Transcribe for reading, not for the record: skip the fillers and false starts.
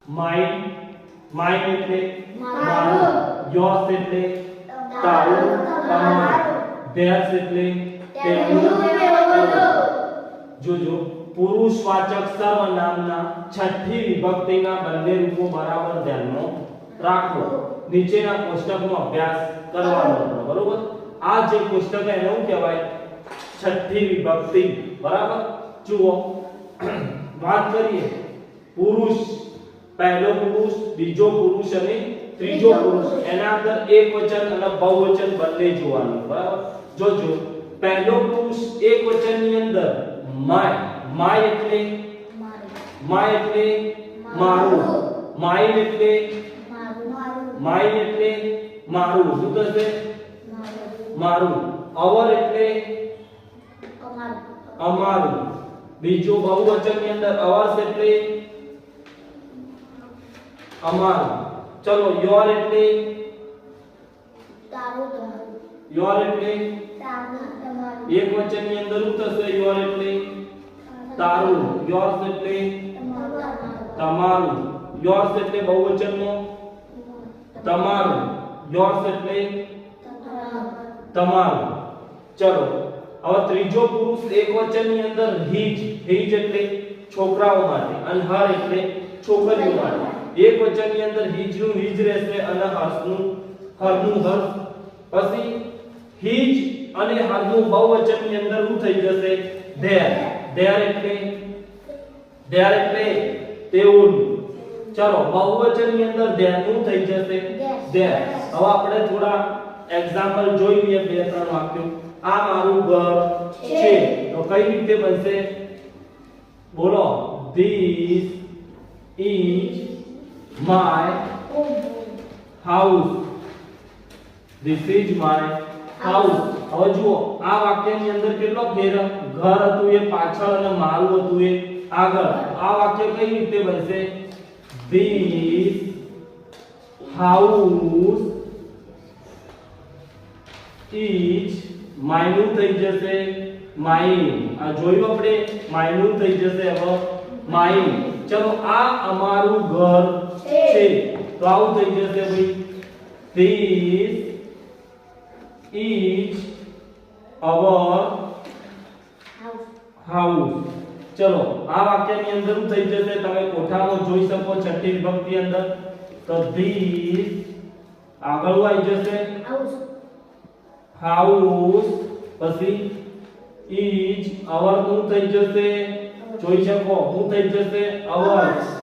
Mine, mine એટલે મારું, yours એટલે તારું, તમારું, ધેર્સ એટલે તેમનું. જોજો પુરુષવાચક સર્વનામના છઠ્ઠી વિભક્તિના બંને રૂપો બરાબર ધ્યાનમાં રાખો. નીચેના કોષ્ટકનો અભ્યાસ કરવાનો છે, બરોબર. આ જે કોષ્ટક એને શું કહેવાય? છઠ્ઠી વિભક્તિ, બરાબર. જુઓ વાત કરીએ પુરુષ, પહેલો પુરુષ, બીજો પુરુષ અને ત્રીજો પુરુષ, એના અંદર એકવચન અને બહુવચન બંને જોવાનું, બરાબર. જોજો પહેલો પુરુષ એકવચનની અંદર માય, માય એટલે મારું, માઇન એટલે મારું, શું થશે? મારું. અવર એટલે અમારું. બીજો બહુવચનની અંદર અવર્સ એટલે અમારું. ચલો યોર એટલે યોર એટલે એકવચનની અંદર શું થશે? યોર એટલે તારું, યોર્સ એટલે તમારું, યોર્સ એટલે બહુવચનમાં તમારું, યોર્સ એટલે તમારું. ચલો હવે ત્રીજો પુરુષ એકવચનની અંદર હિજ, હિજ એટલે છોકરાઓ માટે અને હર એટલે છોકરીઓ માટે. એકવચનની અંદર હિજનું હિજ રહેશે અને હર્ષનું હરનું હર્ષ. પછી હિજ અને હરનું બહુવચનની અંદર શું થઈ જશે? ધેર, ધેર એટલે તેઓનું. ચલો બહુવચનની અંદર ધેરનું થઈ જશે ધેર. હવે આપણે થોડા એક્ઝામ્પલ જોઈ લઈએ, બે ત્રણ વાક્યો. આ મારું ઘર છે, તો કઈ રીતે બનશે? બોલો. This is my house. This is my house. હવે જુઓ આ વાક્યની અંદર કેટલો ફેર? ઘર હતું એ પાછળ અને મારું હતું એ આગળ. આ વાક્ય કઈ રીતે બનશે? This house is માયનું થઈ જશે માઇન. આ જોયું આપણે, માયનું થઈ જશે હવે માઇન. ચલો આ અમારું ઘર છે, તો આવું થઈ જશે ભાઈ. This is our house. ચલો આ વાક્યની અંદર શું થઈ જશે? તમે કોઠામાં જોઈ શકો છઠ્ઠી વિભક્તિ અંદર. તો this આગળ આવી જશે house, પછી is our શું થઈ જશે? જોઈ શકો શું થઈ જશે? our.